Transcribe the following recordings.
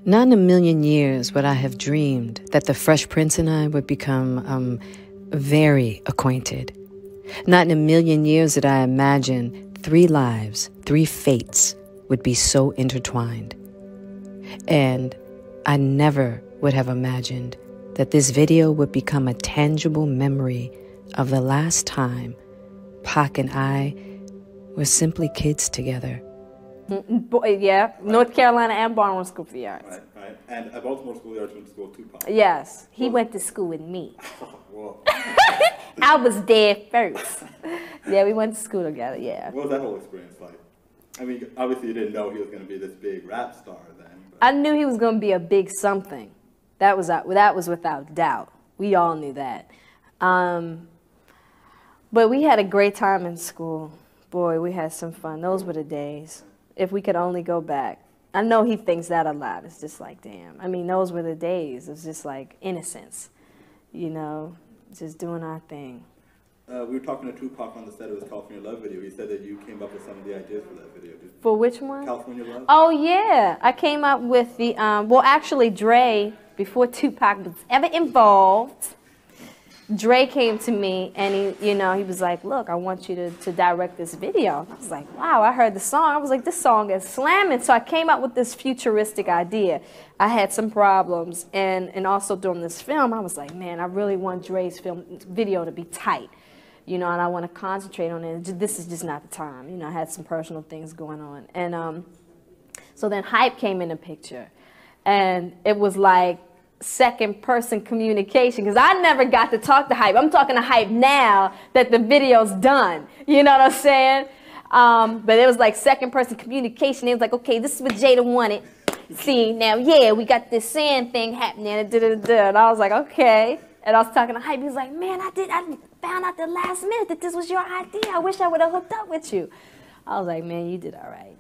Not in a million years would I have dreamed that the Fresh Prince and I would become very acquainted. Not in a million years did I imagine 3 lives, 3 fates would be so intertwined. And I never would have imagined that this video would become a tangible memory of the last time Pac and I were simply kids together. Yeah, North Carolina and Baltimore School for the Arts. Right. And at Baltimore School of the Arts, went to school with Tupac. Yes, he went to school with me. Whoa. I was there first. Yeah, we went to school together, yeah. What was that whole experience like? I mean, obviously you didn't know he was going to be this big rap star then. But. I knew he was going to be a big something. That was without doubt. We all knew that. But we had a great time in school. Boy, we had some fun. Those were the days. If we could only go back. I know he thinks that a lot. It's just like, damn. I mean, those were the days. It was just like innocence, you know, just doing our thing. We were talking to Tupac on the set of his California Love video. He said that you came up with some of the ideas for that video. For which one? California Love? Oh, yeah. I came up with the, well, actually, Dre, before Tupac was ever involved, Dre came to me and he was like, look, I want you to direct this video. I was like, wow, I heard the song. I was like, this song is slamming. So I came up with this futuristic idea. I had some problems. And also during this film, I was like, man, I really want Dre's video to be tight. You know, and I want to concentrate on it. This is just not the time. You know, I had some personal things going on. And so then Hype came in the picture. And it was like, second-person communication, because I never got to talk to Hype. I'm talking to Hype now that the video's done. You know what I'm saying? But it was like second-person communication. It was like, okay, this is what Jada wanted. See, now, yeah, we got this sand thing happening, and I was like, okay. And I was talking to Hype. He was like, man, I found out the last minute that this was your idea. I wish I would have hooked up with you. I was like, man, you did all right.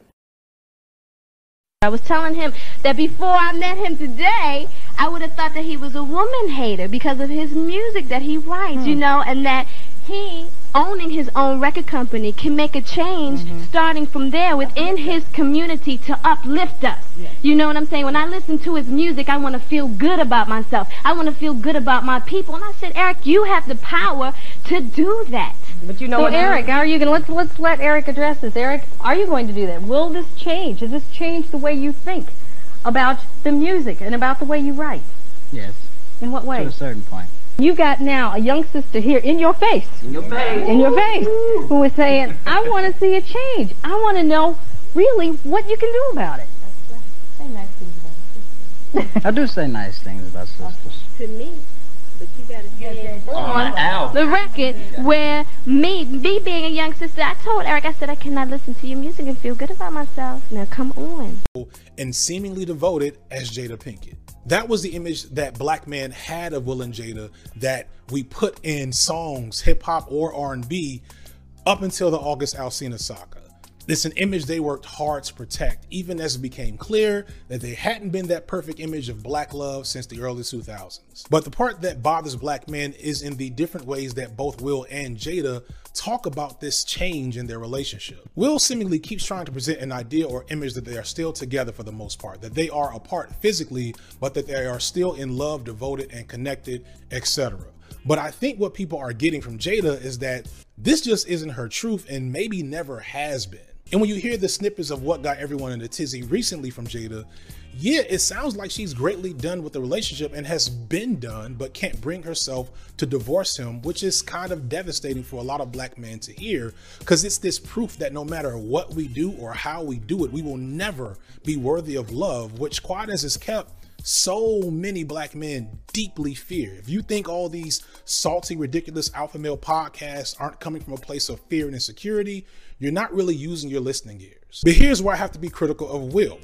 I was telling him that before I met him today, I would have thought that he was a woman hater because of his music that he writes, you know, and that he, owning his own record company, can make a change starting from there within his community to uplift us. You know what I'm saying? When I listen to his music, I want to feel good about myself. I want to feel good about my people. And I said, Eric, you have the power to do that. But you know what, Eric, how are you going to, let's let Eric address this. Eric, are you going to do that? Will this change? Does this change the way you think about the music and about the way you write? Yes. In what way? To a certain point. You got now a young sister here in your face. In your face. In your face. Who is saying, I want to see a change. I want to know really what you can do about it. Say nice things about sisters. I do say nice things about sisters. To me. But you gotta say it on the record where me being a young sister, I told Eric, I said, I cannot listen to your music and feel good about myself. Now come on. And seemingly devoted as Jada Pinkett. That was the image that black men had of Will and Jada that we put in songs, hip hop or R&B up until the August Alsina saga. It's an image they worked hard to protect, even as it became clear that they hadn't been that perfect image of black love since the early 2000s. But the part that bothers black men is in the different ways that both Will and Jada talk about this change in their relationship. Will seemingly keeps trying to present an idea or image that they are still together for the most part, that they are apart physically, but that they are still in love, devoted, and connected, etc. But I think what people are getting from Jada is that this just isn't her truth and maybe never has been. And when you hear the snippets of what got everyone in a tizzy recently from Jada, yeah, it sounds like she's greatly done with the relationship and has been done, but can't bring herself to divorce him, which is kind of devastating for a lot of black men to hear, because it's this proof that no matter what we do or how we do it, we will never be worthy of love, which, quiet as it's kept, so many black men deeply fear. If you think all these salty, ridiculous alpha male podcasts aren't coming from a place of fear and insecurity, you're not really using your listening ears. But here's where I have to be critical of Will.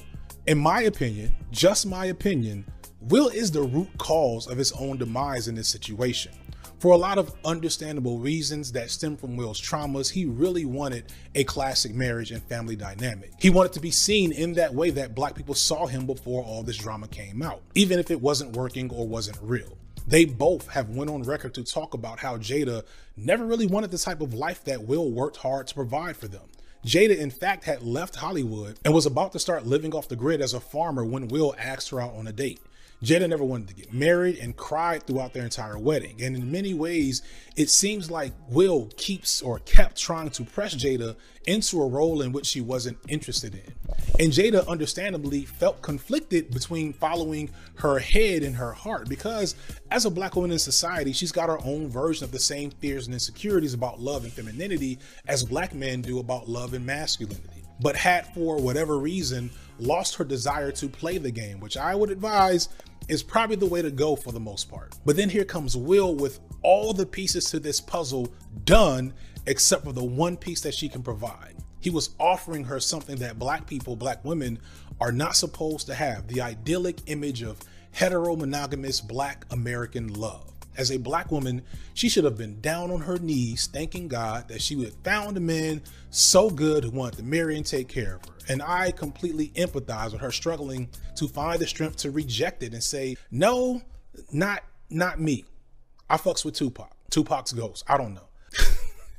In my opinion, just my opinion, Will is the root cause of his own demise in this situation. For a lot of understandable reasons that stem from Will's traumas, he really wanted a classic marriage and family dynamic. He wanted to be seen in that way that black people saw him before all this drama came out, even if it wasn't working or wasn't real. They both have went on record to talk about how Jada never really wanted the type of life that Will worked hard to provide for them. Jada, in fact, had left Hollywood and was about to start living off the grid as a farmer when Will asked her out on a date. Jada never wanted to get married and cried throughout their entire wedding. And in many ways, it seems like Will kept trying to press Jada into a role in which she wasn't interested in. And Jada understandably felt conflicted between following her head and her heart, because as a Black woman in society, she's got her own version of the same fears and insecurities about love and femininity as Black men do about love and masculinity, but had, for whatever reason, lost her desire to play the game, which I would advise is probably the way to go for the most part. But then here comes Will with all the pieces to this puzzle done except for the one piece that she can provide. He was offering her something that Black people, Black women, are not supposed to have: the idyllic image of hetero-monogamous Black American love. As a Black woman, she should have been down on her knees thanking God that she had found a man so good who wanted to marry and take care of her. And I completely empathize with her struggling to find the strength to reject it and say, no, not me. I fucks with Tupac. Tupac's ghost. I don't know.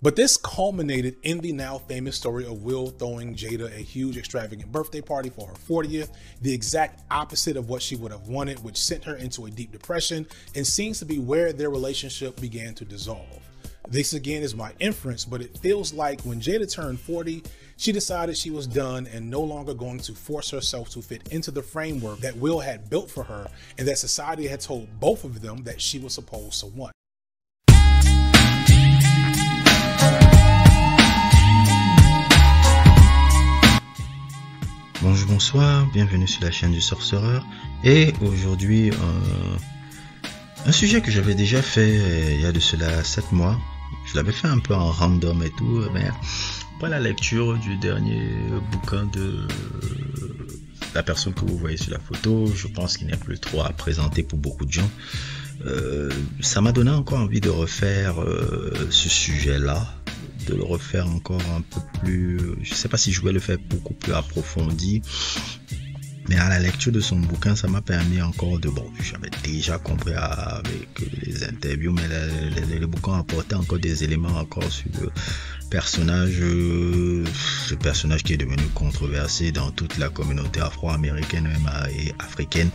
But this culminated in the now famous story of Will throwing Jada a huge extravagant birthday party for her 40th, the exact opposite of what she would have wanted, which sent her into a deep depression and seems to be where their relationship began to dissolve. This again is my inference, but it feels like when Jada turned 40, she decided she was done and no longer going to force herself to fit into the framework that Will had built for her and that society had told both of them that she was supposed to want. Bonjour, bonsoir, bienvenue sur la chaîne du Sorcereur. Et aujourd'hui, un sujet que j'avais déjà fait il y a de cela 7 mois. Je l'avais fait un peu en random et tout, mais après la lecture du dernier bouquin de la personne que vous voyez sur la photo, je pense qu'il n'y a plus trop à présenter pour beaucoup de gens. Ça m'a donné encore envie de refaire ce sujet-là, de le refaire encore un peu plus, je sais pas si je vais le faire beaucoup plus approfondi, mais à la lecture de son bouquin, ça m'a permis encore de, bon, j'avais déjà compris avec les interviews, mais le bouquin apportait encore des éléments encore sur le personnage qui est devenu controversé dans toute la communauté afro-américaine et africaine.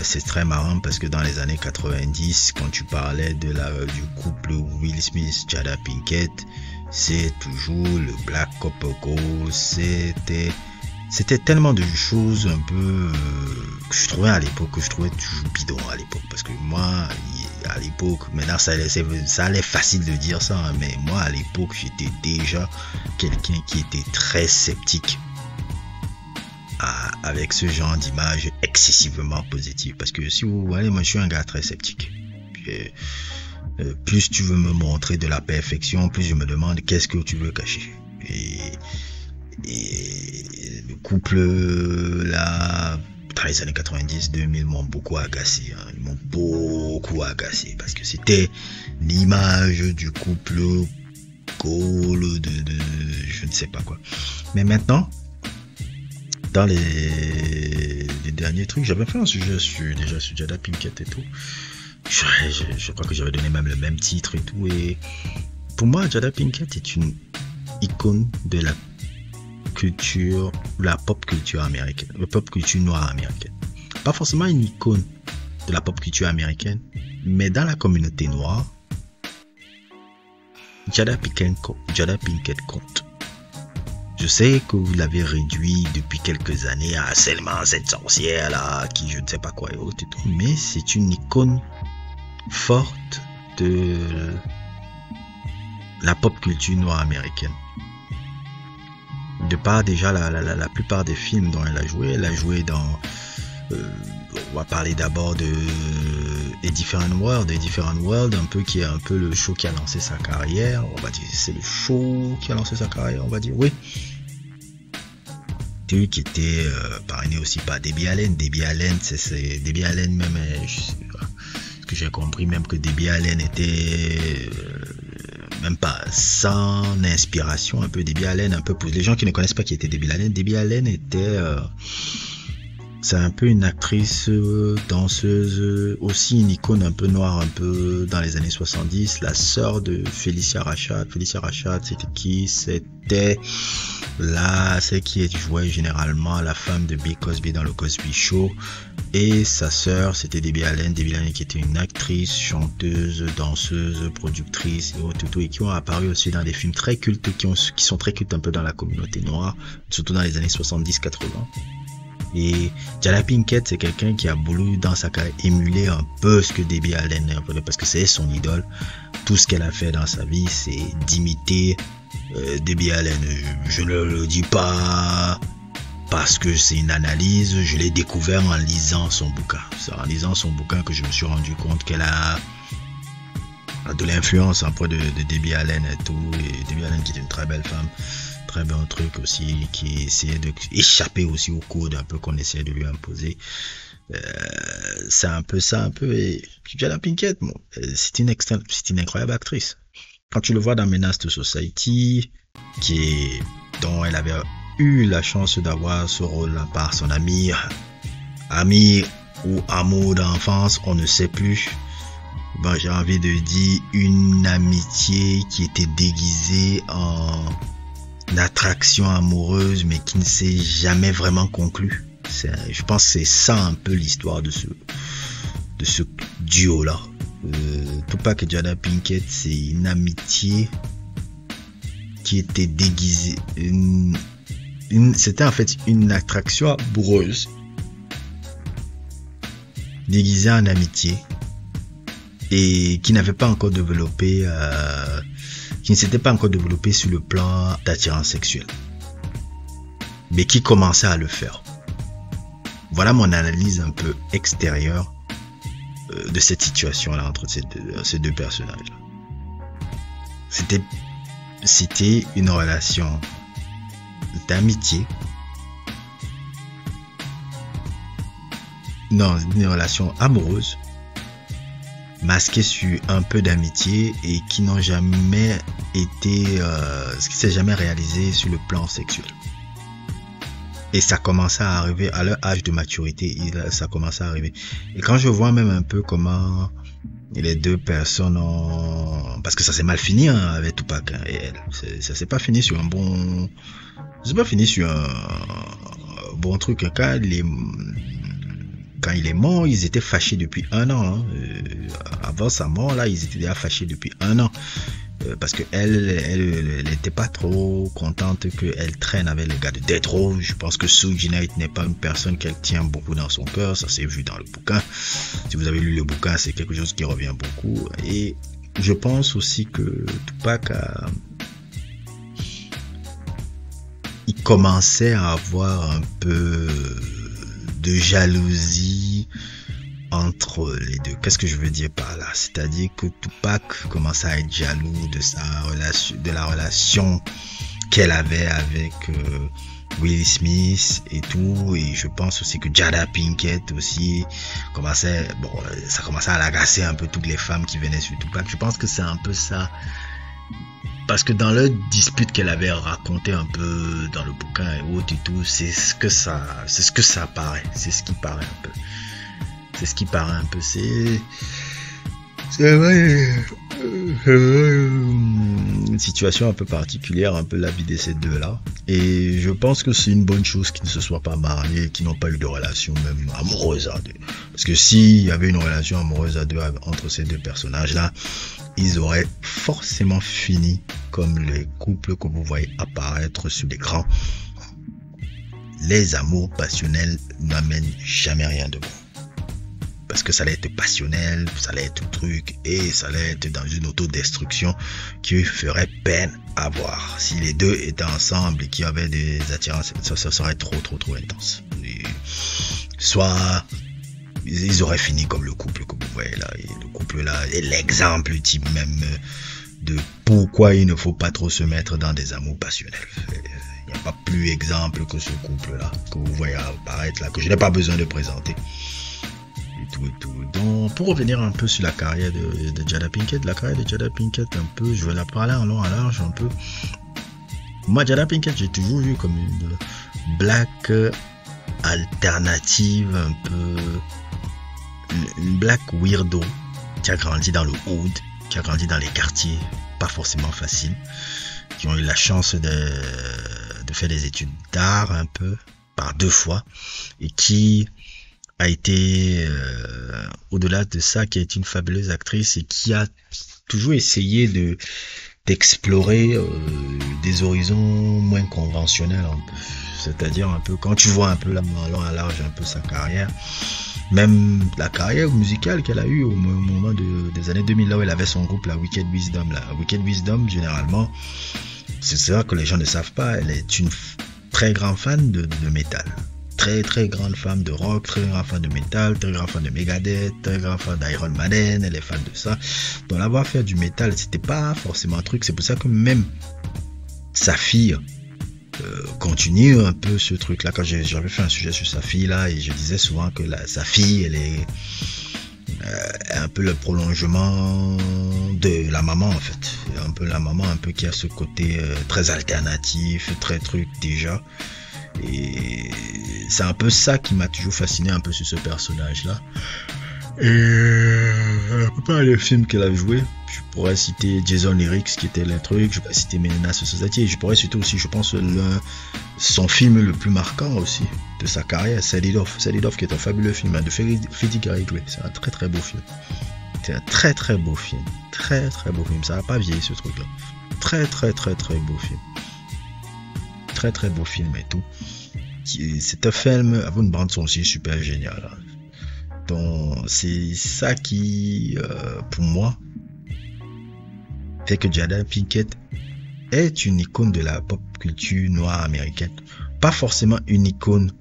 C'est très marrant parce que dans les années 90, quand tu parlais du couple Will Smith-Jada Pinkett, c'est toujours le Black Couple Goal. C'était tellement de choses un peu que je trouvais à l'époque, que je trouvais toujours bidon à l'époque, parce que moi à l'époque, maintenant ça allait facile de dire ça, hein, mais moi à l'époque j'étais déjà quelqu'un qui était très sceptique avec ce genre d'image excessivement positive, parce que si vous voyez, moi je suis un gars très sceptique. Plus tu veux me montrer de la perfection, plus je me demande qu'est-ce que tu veux cacher. Et le couple là dans les années 90-2000 m'ont beaucoup agacé, hein. Ils m'ont beaucoup agacé parce que c'était l'image du couple goal de je ne sais pas quoi. Mais maintenant, dans les derniers trucs, j'avais fait un sujet sur Jada Pinkett et tout. Je crois que j'avais donné même le même titre et tout. Et pour moi, Jada Pinkett est une icône de la culture, la pop culture américaine, la pop culture noire américaine. Pas forcément une icône de la pop culture américaine, mais dans la communauté noire, Jada Pinkett compte. Je sais que vous l'avez réduit depuis quelques années à seulement cette sorcière là, qui je ne sais pas quoi et autres et tout, mais c'est une icône forte de la pop culture noire américaine. De par déjà la plupart des films dont elle a joué dans, on va parler d'abord de A Different World, un peu qui est un peu le show qui a lancé sa carrière, on va dire, c'est le show qui a lancé sa carrière, on va dire, oui. Qui était parrainé aussi par Debbie Allen. Debbie Allen même, ce que j'ai compris, même que Debbie Allen était même pas sans inspiration, un peu Debbie Allen, un peu pour les gens qui ne connaissent pas qui était Debbie Allen était C'est un peu une actrice, danseuse, aussi une icône un peu noire, un peu dans les années 70. La sœur de Phylicia Rashad. Phylicia Rashad, c'était qui? C'était celle qui jouait généralement la femme de Bill Cosby dans le Cosby Show. Et sa sœur, c'était Debbie Allen. Debbie Allen qui était une actrice, chanteuse, danseuse, productrice et autres, et qui ont apparu aussi dans des films très cultes, qui sont très cultes un peu dans la communauté noire, surtout dans les années 70-80. Et Jada Pinkett, c'est quelqu'un qui a voulu dans sa carrière émuler un peu ce que Debbie Allen a fait, parce que c'est son idole. Tout ce qu'elle a fait dans sa vie, c'est d'imiter Debbie Allen. Je ne le dis pas parce que c'est une analyse, je l'ai découvert en lisant son bouquin. C'est en lisant son bouquin que je me suis rendu compte qu'elle a de l'influence en de Debbie Allen et tout. Et Debbie Allen qui est une très belle femme, très bon truc aussi, qui essayait d'échapper aussi au code un peu qu'on essayait de lui imposer. C'est un peu ça, un peu. Et Jada Pinkett, bon, c'est une incroyable actrice. Quand tu le vois dans Menace to Society, dont elle avait eu la chance d'avoir ce rôle-là par son ami ou amour d'enfance, on ne sait plus. Bon, j'ai envie de dire une amitié qui était déguisée en attraction amoureuse, mais qui ne s'est jamais vraiment conclue. Je pense que c'est ça un peu l'histoire de ce duo-là. Tupac et Jada Pinkett, c'est une amitié qui était déguisée. C'était en fait une attraction amoureuse déguisée en amitié et qui n'avait pas encore développé, qui ne s'était pas encore développé sur le plan d'attirance sexuelle, mais qui commençait à le faire. Voilà mon analyse un peu extérieure de cette situation-là entre ces deux personnages-là. C'était une relation d'amitié. Non, une relation amoureuse masquée sur un peu d'amitié et qui n'ont jamais été, ce qui s'est jamais réalisé sur le plan sexuel. Et ça commençait à arriver à leur âge de maturité, ça commençait à arriver. Et quand je vois même un peu comment les deux personnes ont, parce que ça s'est mal fini avec Tupac et elle, ça s'est pas fini sur un bon, c'est pas fini sur un bon truc. Quand il est mort, ils étaient fâchés depuis 1 an. Avant sa mort, là, ils étaient déjà fâchés depuis 1 an. Parce que elle n'était pas trop contente qu'elle traîne avec les gars de Death Row. Je pense que Suge Knight n'est pas une personne qu'elle tient beaucoup dans son cœur. Ça s'est vu dans le bouquin. Si vous avez lu le bouquin, c'est quelque chose qui revient beaucoup. Et je pense aussi que Tupac il commençait à avoir un peu de jalousie entre les deux. Qu'est-ce que je veux dire par là? C'est-à-dire que Tupac commençait à être jaloux de la relation qu'elle avait avec Will Smith et tout. Et je pense aussi que Jada Pinkett aussi ça commençait à l'agacer un peu toutes les femmes qui venaient sur Tupac. Je pense que c'est un peu ça. Parce que dans leur dispute qu'elle avait raconté un peu dans le bouquin et autres et tout, c'est ce que ça paraît. C'est ce qui paraît un peu. C'est ce qui paraît un peu. C'est vrai, une situation un peu particulière, un peu la vie de ces deux-là. Et je pense que c'est une bonne chose qu'ils ne se soient pas mariés, qu'ils n'ont pas eu de relation même amoureuse à deux. Parce que s'il y avait une relation amoureuse à deux entre ces deux personnages-là, ils auraient forcément fini comme les couples que vous voyez apparaître sur l'écran. Les amours passionnels n'amènent jamais rien de bon. Parce que ça allait être passionnel, ça allait être truc, et ça allait être dans une autodestruction qui ferait peine à voir. Si les deux étaient ensemble et qu'il y avait des attirances, ça serait trop intense. Et soit ils auraient fini comme le couple que vous voyez là. Et le couple là est l'exemple type même de pourquoi il ne faut pas trop se mettre dans des amours passionnels. Il n'y a pas plus exemple que ce couple là que vous voyez apparaître là, que je n'ai pas besoin de présenter. Et tout. Donc, pour revenir un peu sur la carrière de Jada Pinkett, un peu, je vais la parler en long, en large un peu. Moi, Jada Pinkett, j'ai toujours vu comme une black alternative, un peu une black weirdo qui a grandi dans le hood, qui a grandi dans les quartiers pas forcément faciles, qui ont eu la chance de faire des études d'art un peu par 2 fois, et qui a été au-delà de ça, qui est une fabuleuse actrice et qui a toujours essayé d'explorer des horizons moins conventionnels un peu. C'est-à-dire un peu quand tu vois un peu là long à large un peu sa carrière, même la carrière musicale qu'elle a eue au moment des années 2000, là où elle avait son groupe, la Wicked Wisdom. La Wicked Wisdom, généralement, c'est vrai que les gens ne savent pas, elle est une très grande fan de métal. Très très grande fan de rock, très grande fan de métal, très grande fan de Megadeth, très grande fan d'Iron Maiden, elle est fan de ça. Donc l'avoir fait du métal, c'était pas forcément un truc, c'est pour ça que même sa fille continue un peu ce truc là. Quand j'avais fait un sujet sur sa fille là, et je disais souvent que sa fille, elle est un peu le prolongement de la maman en fait, un peu la maman un peu qui a ce côté très alternatif, très truc déjà. Et c'est un peu ça qui m'a toujours fasciné un peu sur ce personnage là. Et je peux pas les films qu'elle a joué. Je pourrais citer Jason Lyrics qui était le truc, je pourrais citer Menace Society, et je pourrais citer aussi, je pense, son film le plus marquant aussi de sa carrière, Set It Off. Set It Off qui est un fabuleux film de Freddie Gray. C'est un très très beau film. C'est un très très beau film. Très très beau film. Ça n'a pas vieilli ce truc là. Très très très très beau film. Très très beau film et tout. C'est un film avec une bande son aussi super géniale. Donc c'est ça qui, pour moi, fait que Jada Pinkett est une icône de la pop culture noire américaine. Pas forcément une icône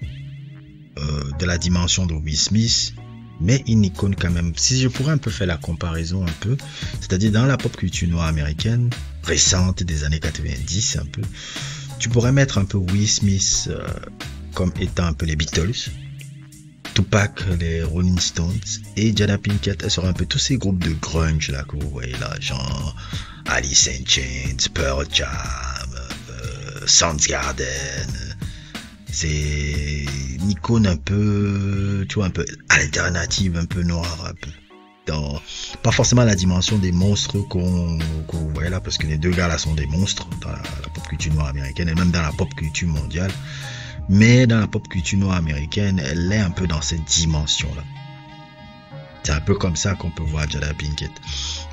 de la dimension de Will Smith, mais une icône quand même. Si je pourrais un peu faire la comparaison un peu, c'est-à-dire dans la pop culture noire américaine récente des années 90 un peu, tu pourrais mettre un peu Will Smith comme étant un peu les Beatles, Tupac, les Rolling Stones, et Jada Pinkett, elle sera un peu tous ces groupes de grunge là que vous voyez là, genre Alice in Chains, Pearl Jam, Soundgarden. C'est une icône un peu, tu vois, un peu alternative, un peu noire, un peu. Dans, pas forcément la dimension des monstres qu'on voit là, parce que les deux gars là sont des monstres dans la pop culture noire américaine et même dans la pop culture mondiale, mais dans la pop culture noire américaine, elle est un peu dans cette dimension là. C'est un peu comme ça qu'on peut voir Jada Pinkett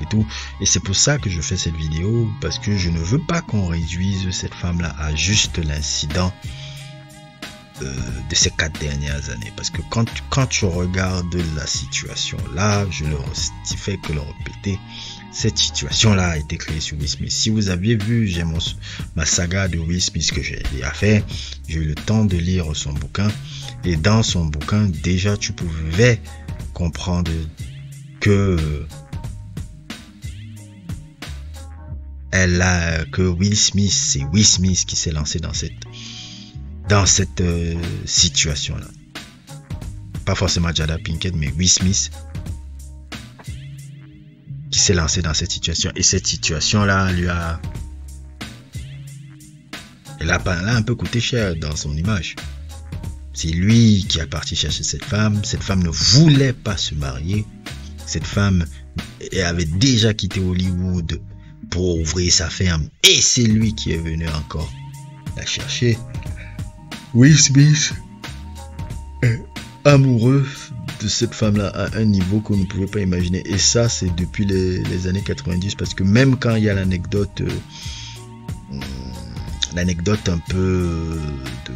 et tout, et c'est pour ça que je fais cette vidéo, parce que je ne veux pas qu'on réduise cette femme là à juste l'incident de ces 4 dernières années, parce que quand tu regardes la situation là, je ne fais que le répéter, cette situation là a été créée sur Will Smith. Si vous aviez vu, j'ai ma saga de Will Smith que j'ai fait, j'ai eu le temps de lire son bouquin, et dans son bouquin déjà tu pouvais comprendre que que Will Smith, c'est Will Smith qui s'est lancé dans cette situation là, pas forcément Jada Pinkett, mais Will Smith qui s'est lancé dans cette situation, et cette situation là elle a un peu coûté cher dans son image. C'est lui qui a parti chercher cette femme ne voulait pas se marier, cette femme avait déjà quitté Hollywood pour ouvrir sa ferme, et c'est lui qui est venu encore la chercher. Will Smith est amoureux de cette femme-là à un niveau qu'on ne pouvait pas imaginer. Et ça, c'est depuis les années 90. Parce que même quand il y a l'anecdote un peu de...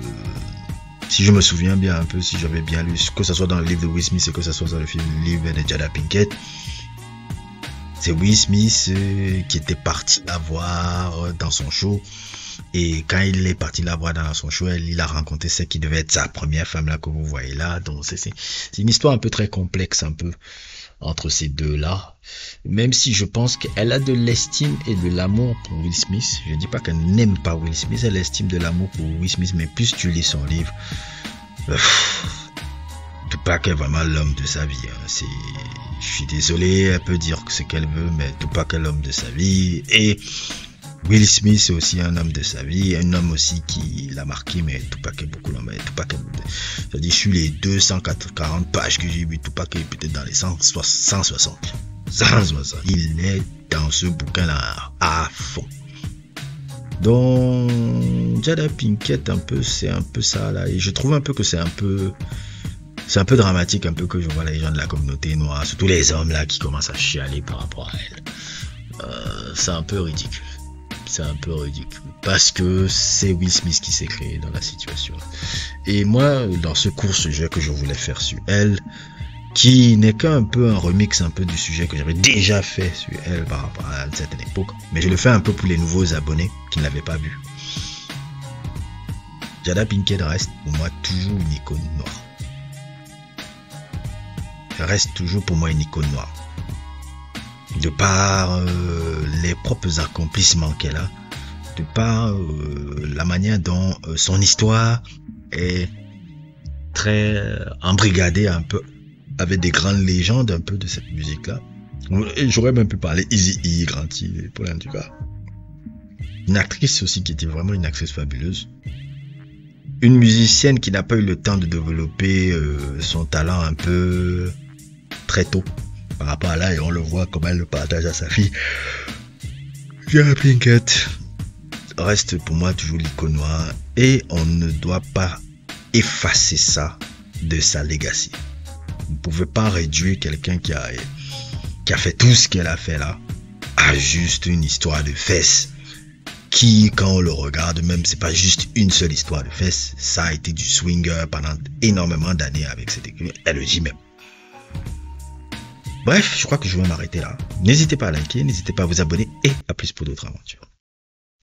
Si je me souviens bien un peu, si j'avais bien lu, que ce soit dans le livre de Will Smith et que ce soit dans le livre de Jada Pinkett, c'est Will Smith qui était parti la voir dans son show. Et quand il est parti la voir dans son show, il a rencontré celle qui devait être sa première femme là que vous voyez là. Donc c'est une histoire un peu très complexe un peu entre ces deux là. Même si je pense qu'elle a de l'estime et de l'amour pour Will Smith. Je dis pas qu'elle n'aime pas Will Smith, elle estime de l'amour pour Will Smith, mais plus tu lis son livre, Tupac est vraiment l'homme de sa vie. Hein. Je suis désolé, elle peut dire ce qu'elle veut, mais Tupac est l'homme de sa vie. Et Will Smith c'est aussi un homme de sa vie, un homme aussi qui l'a marqué, mais Tupac est beaucoup là, mais Tupac c'est-à-dire sur les 240 pages que j'ai vu, Tupac est peut-être dans les 160. Il est dans ce bouquin-là à fond. Donc Jada Pinkett c'est un peu ça là, et je trouve un peu que c'est un peu dramatique, un peu que je vois les gens de la communauté noire, surtout les hommes là qui commencent à chialer par rapport à elle. C'est un peu ridicule. C'est un peu ridicule parce que c'est Will Smith qui s'est créé dans la situation. Et moi, dans ce court sujet que je voulais faire sur elle, qui n'est qu'un peu un remix un peu du sujet que j'avais déjà fait sur elle par rapport à une certaine époque, mais je le fais un peu pour les nouveaux abonnés qui ne l'avaient pas vu. Jada Pinkett reste pour moi toujours une icône noire. Elle reste toujours pour moi une icône noire. De par les propres accomplissements qu'elle a, de par la manière dont son histoire est très embrigadée un peu avec des grandes légendes un peu de cette musique-là. J'aurais même pu parler Eazy-E, Grant-Hill, et Paul en tout cas. Une actrice aussi qui était vraiment une actrice fabuleuse. Une musicienne qui n'a pas eu le temps de développer son talent un peu très tôt par rapport à là, et on le voit comme elle le partage à sa fille. Jada Pinkett reste pour moi toujours l'icône noire, et on ne doit pas effacer ça de sa legacy. Vous ne pouvez pas réduire quelqu'un qui a fait tout ce qu'elle a fait là à juste une histoire de fesses qui, quand on le regarde, même c'est pas juste une seule histoire de fesses, ça a été du swinger pendant énormément d'années avec cette équipe, elle le dit même. Bref, je crois que je vais m'arrêter là. N'hésitez pas à liker, n'hésitez pas à vous abonner, et à plus pour d'autres aventures.